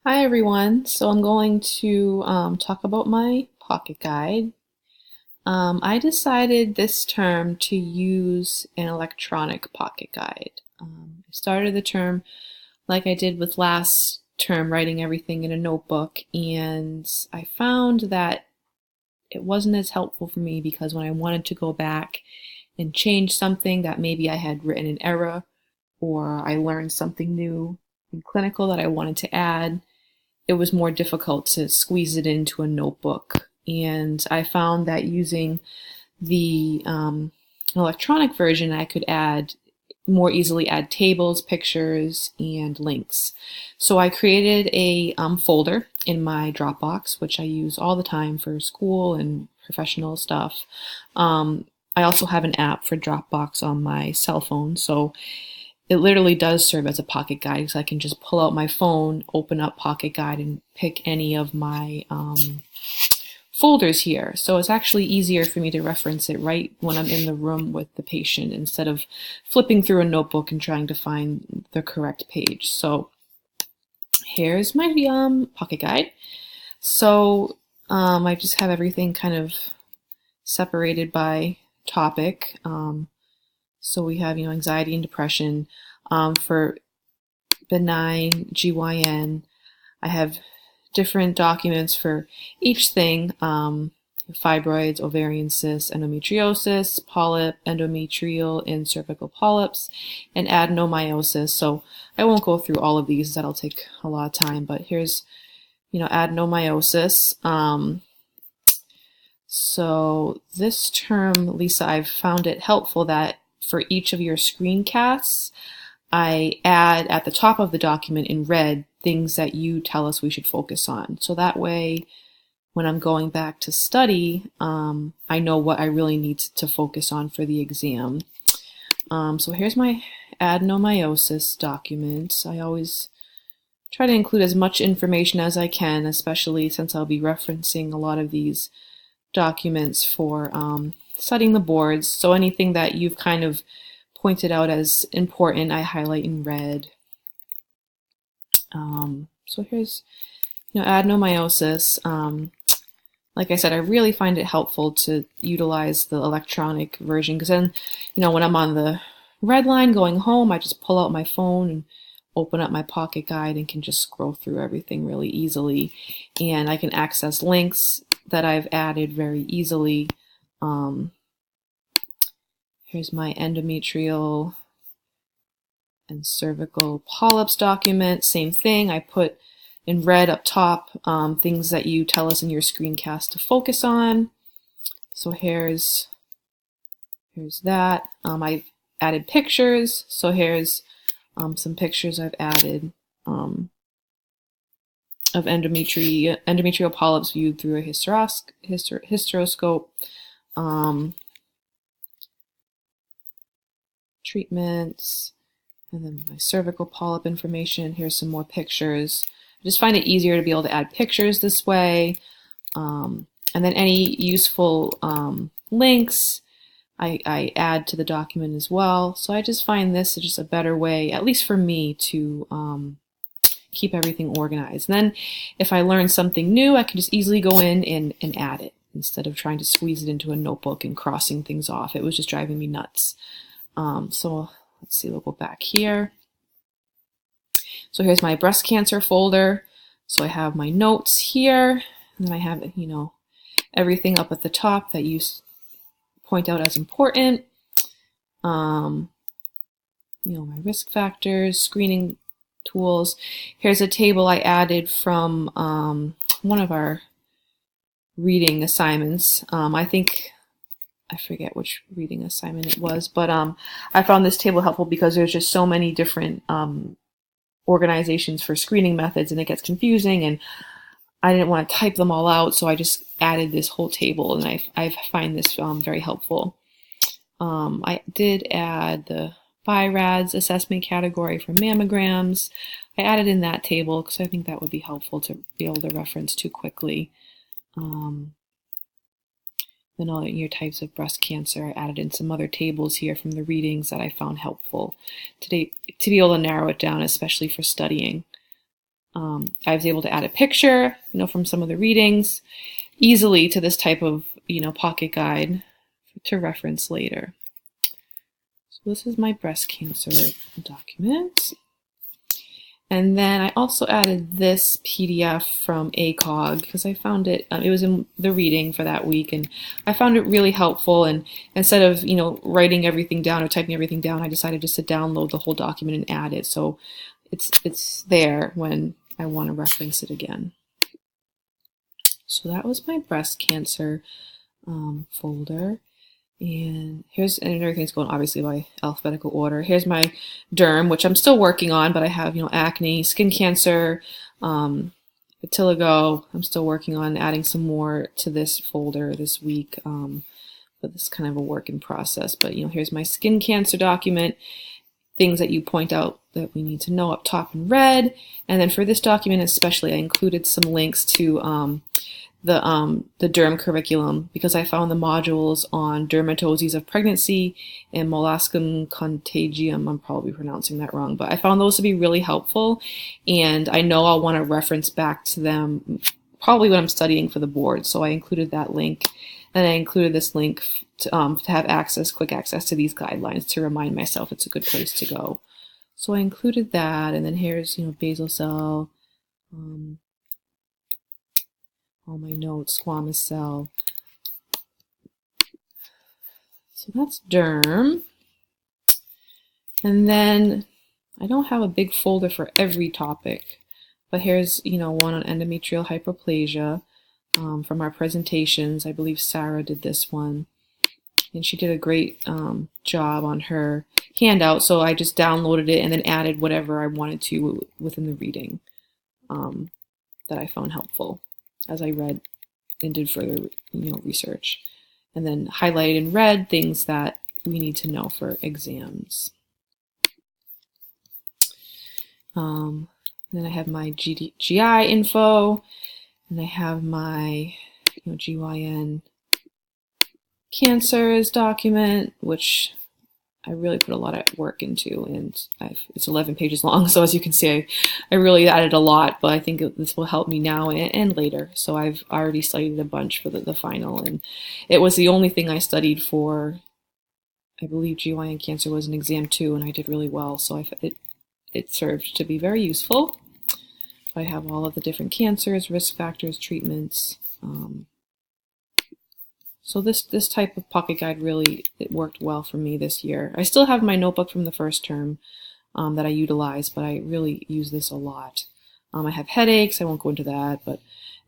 Hi everyone. So I'm going to talk about my pocket guide. I decided this term to use an electronic pocket guide. I started the term like I did with last term, writing everything in a notebook, and I found that it wasn't as helpful for me because when I wanted to go back and change something that maybe I had written in error or I learned something new in clinical that I wanted to add, it was more difficult to squeeze it into a notebook. And I found that using the electronic version, I could more easily add tables, pictures, and links. So I created a folder in my Dropbox, which I use all the time for school and professional stuff. I also have an app for Dropbox on my cell phone, so it literally does serve as a pocket guide because I can just pull out my phone, open up Pocket Guide, and pick any of my folders here. So it's actually easier for me to reference it right when I'm in the room with the patient instead of flipping through a notebook and trying to find the correct page. So here's my Pocket Guide. So I just have everything kind of separated by topic. So we have, anxiety and depression. For benign GYN, I have different documents for each thing. Fibroids, ovarian cysts, endometriosis, polyp, endometrial and cervical polyps, and adenomyosis. So I won't go through all of these, that'll take a lot of time, but here's, adenomyosis. So this term, Lisa, I've found it helpful that for each of your screencasts, I add at the top of the document in red things that you tell us we should focus on. So that way, when I'm going back to study, I know what I really need to focus on for the exam. So here's my adenomyosis document. I always try to include as much information as I can, especially since I'll be referencing a lot of these documents for studying the boards. So anything that you've kind of pointed out as important, I highlight in red. So here's, adenomyosis. Like I said, I really find it helpful to utilize the electronic version because then, when I'm on the red line going home, I just pull out my phone and open up my pocket guide and can just scroll through everything really easily. And I can access links that I've added very easily. Here's my endometrial and cervical polyps document. Same thing. I put in red up top things that you tell us in your screencast to focus on. So here's that. I've added pictures. So here's some pictures I've added of endometrial polyps viewed through a hysteroscope. Treatments, and then my cervical polyp information. Here's some more pictures. I just find it easier to be able to add pictures this way. And then any useful links I add to the document as well. So I just find this is just a better way, at least for me, to keep everything organized. And then if I learn something new, I can just easily go in and add it instead of trying to squeeze it into a notebook and crossing things off. It was just driving me nuts. So let's see, we'll go back here. So here's my breast cancer folder. So I have my notes here, and then I have, everything up at the top that you point out as important. My risk factors, screening tools. Here's a table I added from one of our reading assignments. I forget which reading assignment it was, but I found this table helpful because there's just so many different organizations for screening methods, and it gets confusing, and I didn't want to type them all out, so I just added this whole table, and I find this very helpful. I did add the BI-RADS assessment category for mammograms. I added in that table because I think that would be helpful to be able to reference to quickly. Then all your types of breast cancer. I added in some other tables here from the readings that I found helpful to be able to narrow it down, especially for studying. I was able to add a picture, from some of the readings easily to this type of, pocket guide to reference later. So this is my breast cancer document. And then I also added this PDF from ACOG because I found it, it was in the reading for that week, and I found it really helpful. And instead of, writing everything down or typing everything down, I decided just to download the whole document and add it. So it's there when I want to reference it again. So that was my breast cancer folder. And everything's going obviously by alphabetical order. Here's my derm, which I'm still working on, but I have, acne, skin cancer, vitiligo. I'm still working on adding some more to this folder this week. But this is kind of a work in process. But, here's my skin cancer document, things that you point out that we need to know up top in red. And then for this document especially, I included some links to the derm curriculum because I found the modules on dermatoses of pregnancy and molluscum contagium. I'm probably pronouncing that wrong, but I found those to be really helpful, and I know I'll want to reference back to them probably when I'm studying for the board. So I included that link, and I included this link to have quick access to these guidelines to remind myself it's a good place to go. So I included that, and then here's basal cell. All my notes, squamous cell. So that's derm. And then I don't have a big folder for every topic, but here's, one on endometrial hyperplasia from our presentations. I believe Sarah did this one, and she did a great job on her handout. So I just downloaded it and then added whatever I wanted to within the reading that I found helpful as I read and did further, research, and then highlighted in red things that we need to know for exams. Then I have my GI info, and I have my GYN cancers document, which I really put a lot of work into, and it's 11 pages long. So as you can see, I really added a lot, but I think this will help me now and later. So I've already studied a bunch for the final, and it was the only thing I studied for. I believe GYN cancer was an exam 2, and I did really well. So it served to be very useful. I have all of the different cancers, risk factors, treatments. So this type of pocket guide it worked well for me this year. I still have my notebook from the first term that I utilize, but I really use this a lot. I have headaches, I won't go into that, but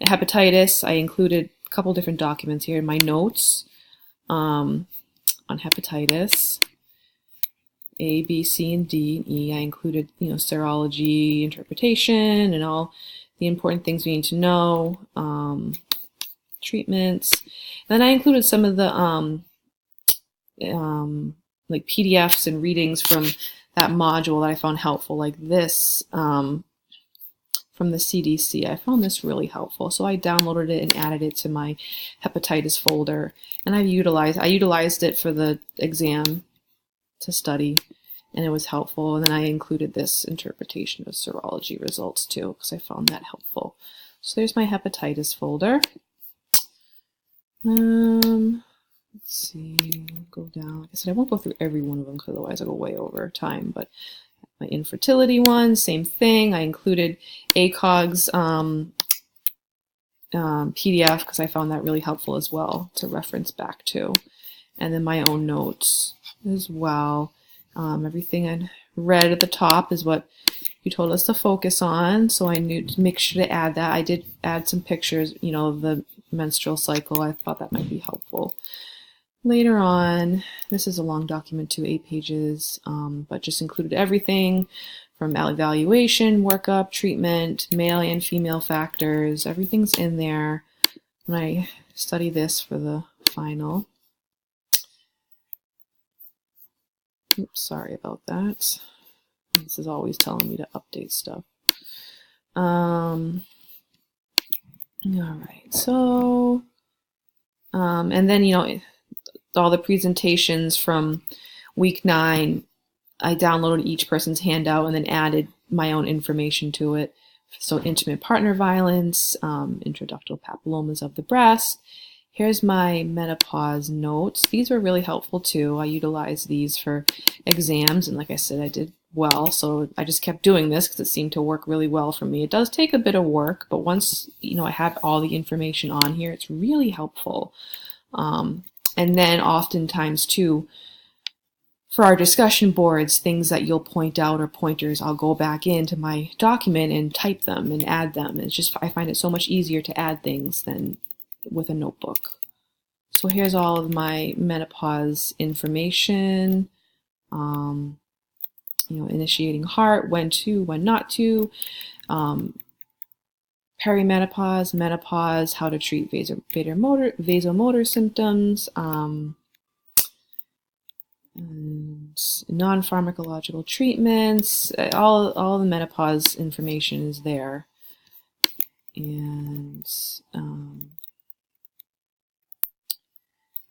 hepatitis, I included a couple different documents here in my notes on hepatitis. A, B, C, and D, and E. I included, serology, interpretation, and all the important things we need to know. Treatments. And then I included some of the like PDFs and readings from that module that I found helpful, like this from the CDC. I found this really helpful, so I downloaded it and added it to my hepatitis folder, and I utilized it for the exam to study, and it was helpful. And then I included this interpretation of serology results too, because I found that helpful. So there's my hepatitis folder. Let's see, go down. Like I said, I won't go through every one of them because otherwise I'll go way over time, but my infertility one, same thing. I included ACOG's PDF because I found that really helpful as well to reference back to. And then my own notes as well. Everything I read at the top is what you told us to focus on, so I knew to make sure to add that. I did add some pictures, of the menstrual cycle. I thought that might be helpful. Later on, this is a long document too, 8 pages, but just included everything from evaluation, workup, treatment, male and female factors. Everything's in there when I study this for the final. Oops, sorry about that. This is always telling me to update stuff. All right, so, and then, all the presentations from week 9, I downloaded each person's handout and then added my own information to it So intimate partner violence, introductal papillomas of the breast. Here's my menopause notes. These were really helpful too. I utilized these for exams, and like I said, I did well, so I just kept doing this because it seemed to work really well for me. It does take a bit of work, but once I have all the information on here, it's really helpful. And then oftentimes too, for our discussion boards, things that you'll point out or pointers, I'll go back into my document and type them and add them. It's just, I find it so much easier to add things than with a notebook. So here's all of my menopause information. Initiating heart, when to, when not to, perimenopause, menopause, how to treat vasomotor symptoms, and non-pharmacological treatments. All the menopause information is there. And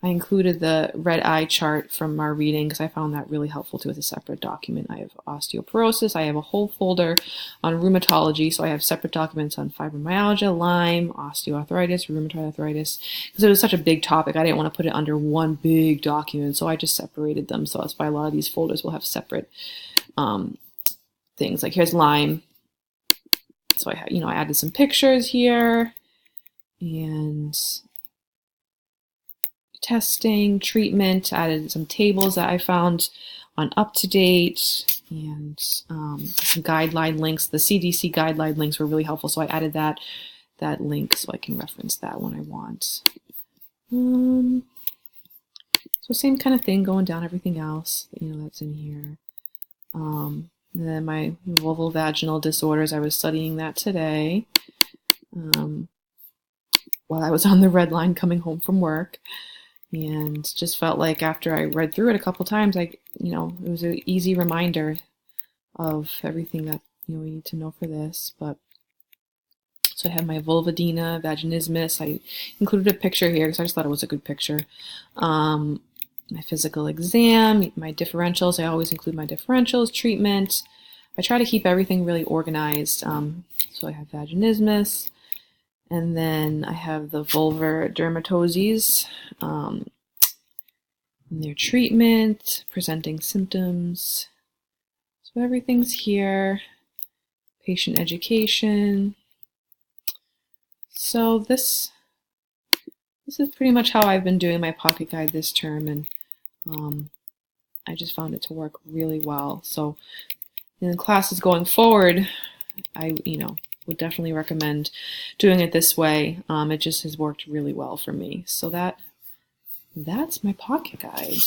I included the red eye chart from our reading because I found that really helpful too as a separate document. I have osteoporosis. I have a whole folder on rheumatology, so I have separate documents on fibromyalgia, Lyme, osteoarthritis, rheumatoid arthritis. Because it was such a big topic, I didn't want to put it under one big document, so I just separated them. So that's why a lot of these folders will have separate things. Like here's Lyme. So I added some pictures here and testing, treatment, added some tables that I found on UpToDate and some guideline links. The CDC guideline links were really helpful, so I added that link so I can reference that when I want. So same kind of thing, going down everything else that's in here. And then my vulvovaginal disorders, I was studying that today while I was on the red line coming home from work. And just felt like after I read through it a couple times, it was an easy reminder of everything that we need to know for this. But so I have my vulvodynia, vaginismus. I included a picture here because I just thought it was a good picture. My physical exam, my differentials. I always include my differentials, treatment. I try to keep everything really organized. So I have vaginismus. And then I have the vulvar dermatoses, and their treatment, presenting symptoms. So everything's here. Patient education. So this is pretty much how I've been doing my pocket guide this term, and I just found it to work really well. So in the classes going forward, I would definitely recommend doing it this way. It just has worked really well for me. So that's my pocket guide.